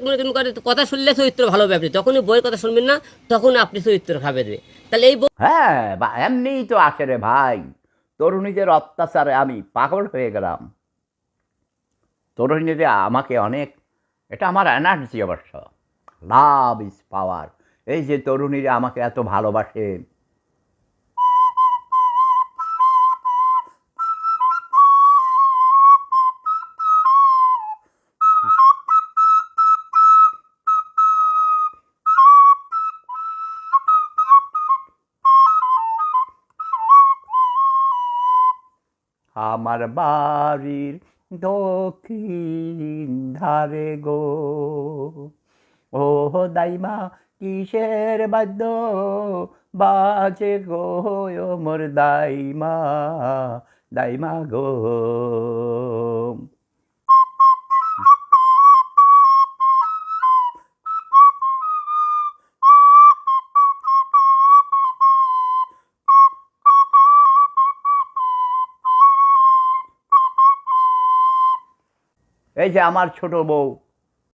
তুমি করে কথা শুনলে চরিত্র ভালো হবে আপনি, যখনই বইয়ের কথা শুনবেন না তখন আপনি চরিত্র খাবে দেবে। তাহলে এই হ্যাঁ, বা এমনিই তো আসে রে ভাই। তরুণীদের অত্যাচারে আমি পাগল হয়ে গেলাম। তরুণীরা আমাকে অনেক, এটা আমার এনার্জি অবশ্য। Love is power. এই যে তরুণীরা আমাকে এত ভালোবাসে, আমার বাড়ির দক্ষিণ ধারে গো, ও দাইমা কিসের বাদ্য বাজে গো, ও মোর দাইমা, দাইমা গো। এই যে আমার ছোট বউ,